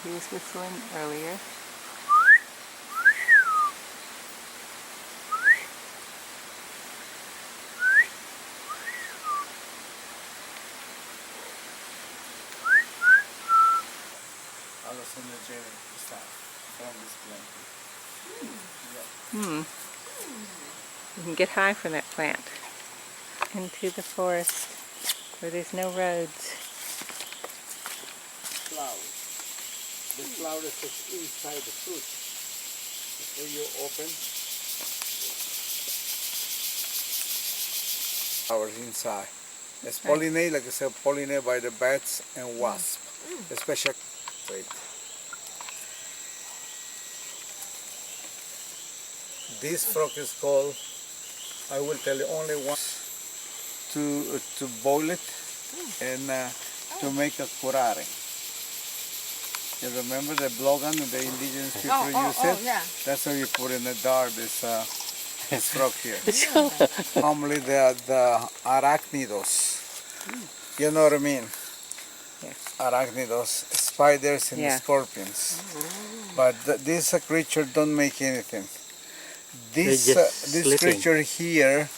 he was whistling earlier. You can get high from that plant into the forest where there's no roads. Flowers. The flowers is inside the fruit. Before you open, flowers inside. It's pollinated, like I said, pollinated by the bats and wasps, especially. This frog is called, I will tell you only once, to boil it and to make a curare. You remember the blogan, the indigenous people use it? Yeah. That's how you put in the jar this frog here. Normally they are the arachnidos. You know what I mean? Yeah. Arachnidos, spiders and scorpions. But this creature don't make anything. This creature here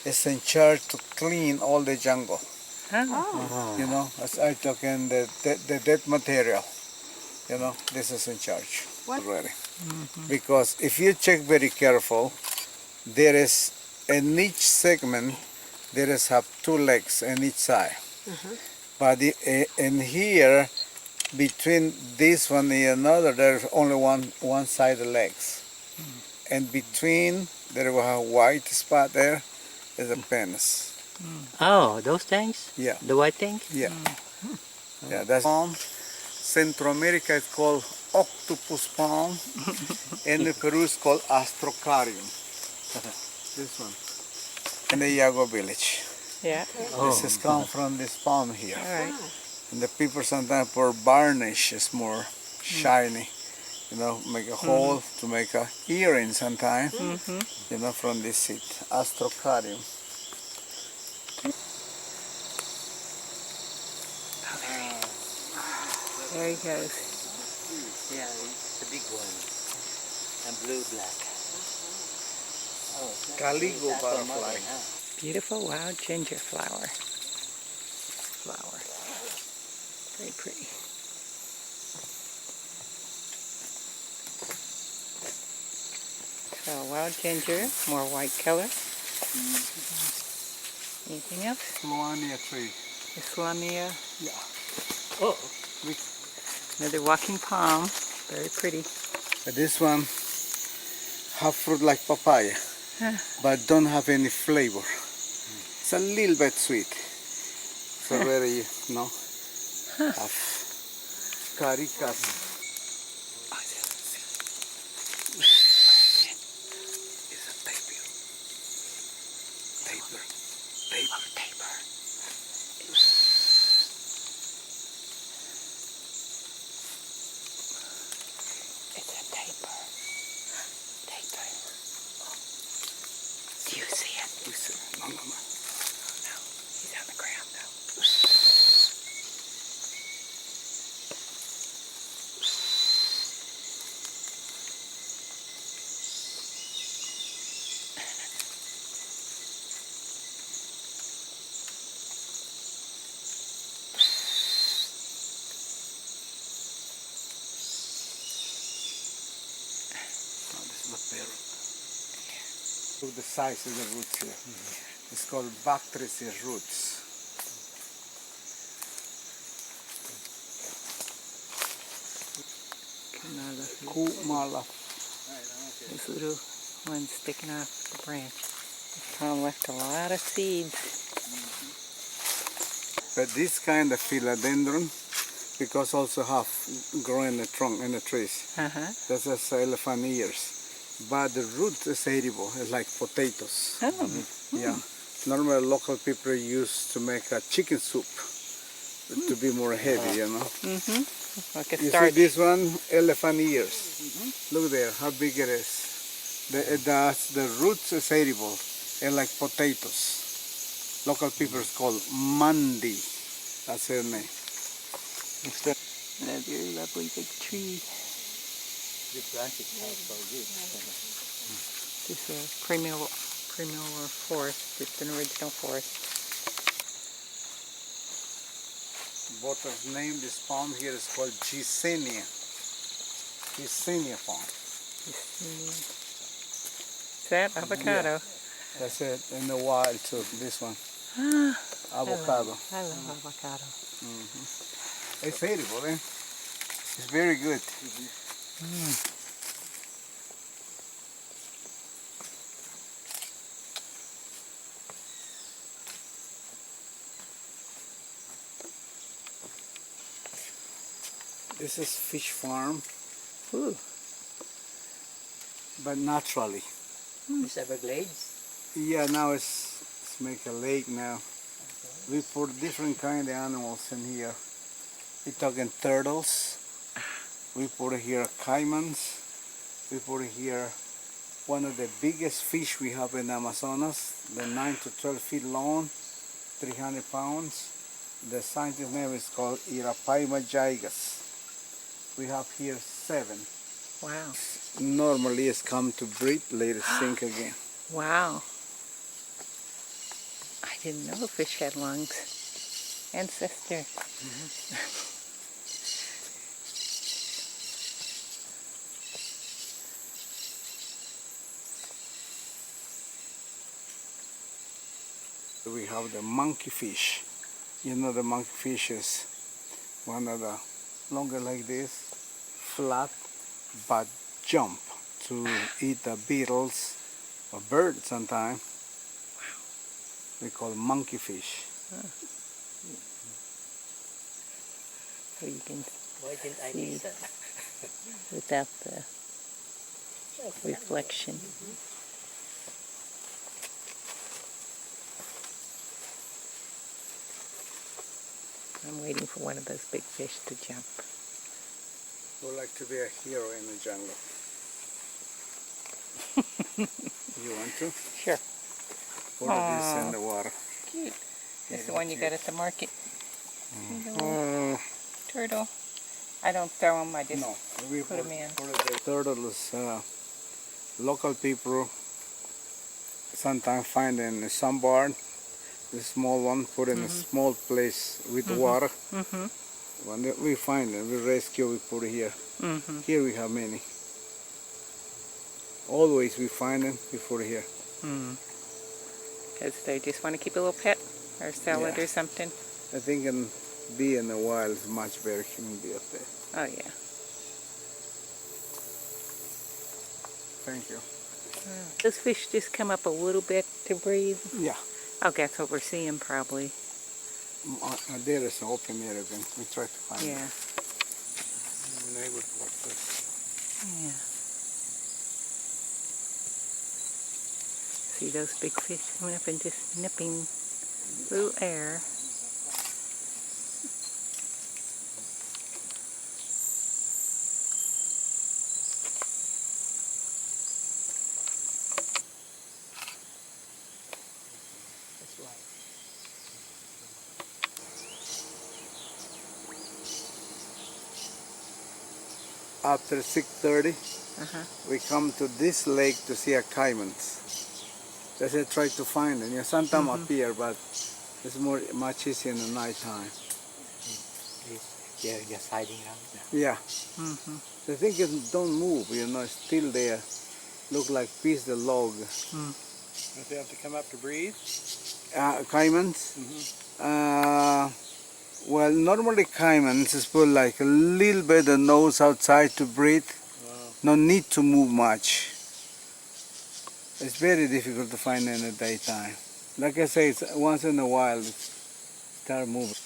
is in charge to clean all the jungle. You know, as I talking the dead material. You know, this is in charge already. Because if you check very careful, there is in each segment there is have two legs in each side. But in here, between this one and another, there's only one side of legs. And between there was a white spot there is a penis. Oh, those things? Yeah. The white thing? Yeah. Yeah, that's palm. Central America is called octopus palm. And the Peru is called astrocarium. This one. In the Yago village. Yeah. This has come from this palm here. All right. And the people sometimes pour varnish, is more shiny. You know, make a hole to make a earring sometimes. You know, from this seed. Astrocarium. There he goes. Yeah, it's the big one. And blue-black. Caligo butterfly. Beautiful wild ginger flower. Very pretty. So wild ginger, more white color. Anything else? Sloania tree. Islamia. Yeah. Oh. Another walking palm. Very pretty. This one have fruit like papaya, but don't have any flavor. It's a little bit sweet. So very, you know, have caricas. It's a taper. Do you see it? No. No. He's on the ground though. This is the parrot. Look the size of the roots here. It's called Bactrices roots. Kumala. This little one sticking off the branch. Tom left a lot of seeds. But this kind of philodendron, because also have grown in the trunk in the trees. That's just elephant ears. But the root is edible, it's like potatoes. Yeah. Normally local people used to make a chicken soup to be more heavy, you know. Like a You starch. see this one, elephant ears. Look there, how big it is. The roots is edible, and like potatoes. Local people call mandi. That's their name. And a very lovely big tree. The branches are so good. This is a primula forest. It's an original forest. Bota's name, this palm here is called Gisenia. Gisenia palm. Is that avocado? That's it, in the wild too, this one. Ah, Avocado. I love avocado. It's edible, eh? It's very good. This is fish farm, Ooh. but naturally. It's Everglades. Yeah, now it's make a lake now. We put different kind of animals in here. We're talking turtles. We put here caimans. We put here one of the biggest fish we have in Amazonas, the 9 to 12 feet long, 300 pounds. The scientist name is called Irapaima gigas. We have here 7. Wow. Normally it's come to breed, later sink again. Wow. I didn't know fish had lungs. Ancestor. We have the monkey fish. You know, the monkey fish is one of the longer like this, flat, but jump to eat the beetles or birds sometimes. We call monkey fish. So you can Why didn't I see miss that? without the reflection. I'm waiting for one of those big fish to jump. Would like to be a hero in the jungle. You want to? Sure. Put this in the water. Cute. This is the Yeah, one you cute. got at the market. See the little turtle. I don't throw them, I just No, we put 'em in. The turtles, local people sometimes find in some barn, the small one, put in a small place with water. When we find them, we rescue, we put it here. Here we have many. Always we find them, we put it here. Because they just want to keep a little pet or sell it Yeah. or something. I think be in the wild is much better human be up there. Oh yeah. Thank you. Those fish just come up a little bit to breathe. Yeah. Okay, that's what we're seeing probably. There is an open area again. We try to find Yeah. it. Neighbor like this. Yeah. See those big fish coming up and just nipping little air. That's why. After 6:30, we come to this lake to see a caimans. Just try to find them. Yeah, sometimes appear, but it's much easier in the night time. They're just hiding around now. Yeah. The thing is, don't move. You know, it's still there. Look like piece the log. Don't they have to come up to breathe? Caimans. Well, normally caimans is put like a little bit the nose outside to breathe. No need to move much. It's very difficult to find in the daytime. Like I say, it's once in a while it start moving.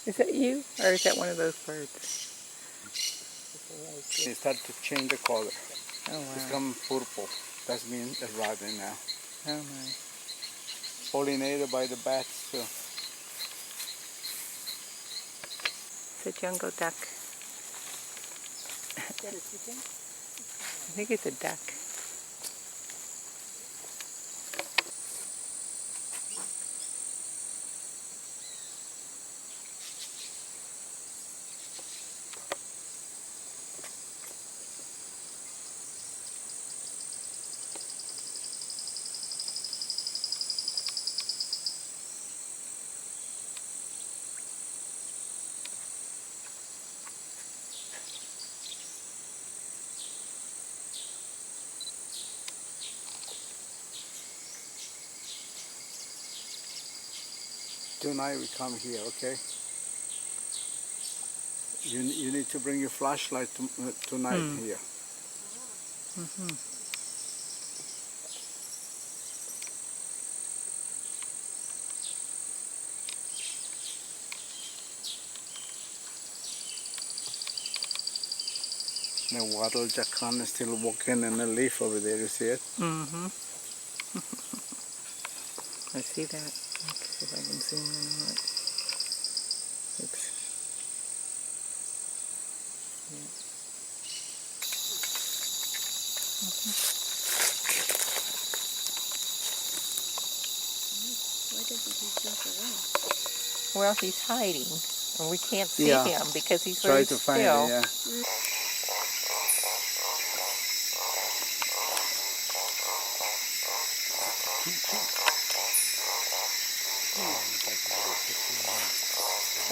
Is that you, or is that one of those birds? They start to change the color. Oh It's wow. become purple. That means arriving now. Oh my. Pollinated by the bats too. It's a jungle duck. Is that a chicken? I think it's a duck. Tonight we come here, okay? You need to bring your flashlight tonight here. Mm-hmm. The wattle jackan is still walking in a leaf over there, you see it? Mm-hmm. I see that. Let's see if I can zoom in on it. Oops. Yeah. Why doesn't he jump around? Well, he's hiding, and we can't see Yeah. him because he's Try very to still. find it, yeah.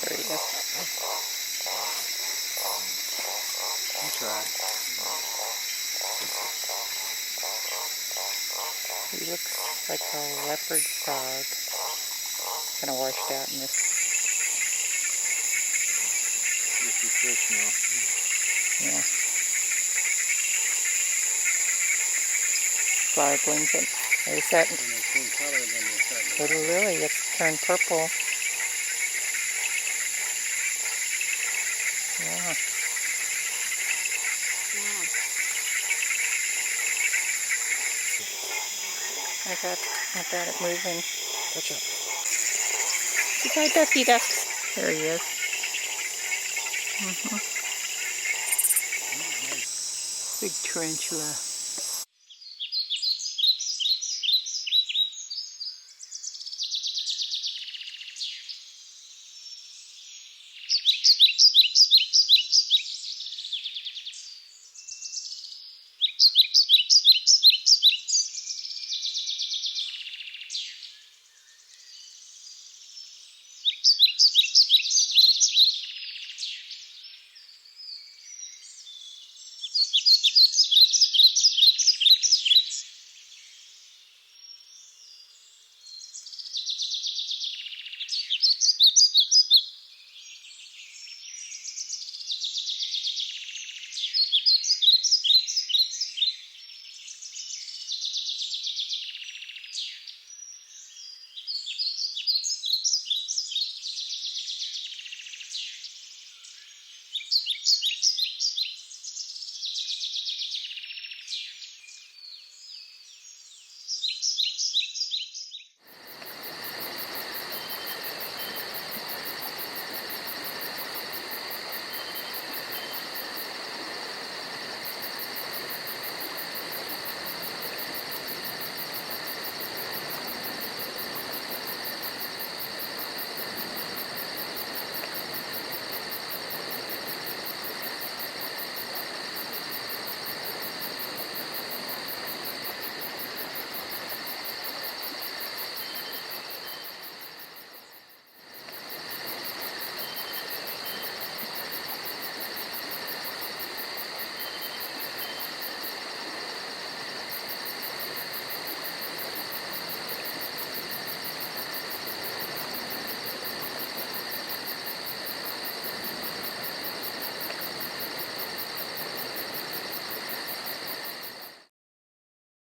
There he is. Try. He looks like a leopard frog. Kind of washed out in this. This is fish now. Yeah. Flower blinking. There's that little lily. It's turned purple. Yeah. Wow. I got it moving. Catch up. Goodbye, ducky duck. There he is. Big tarantula.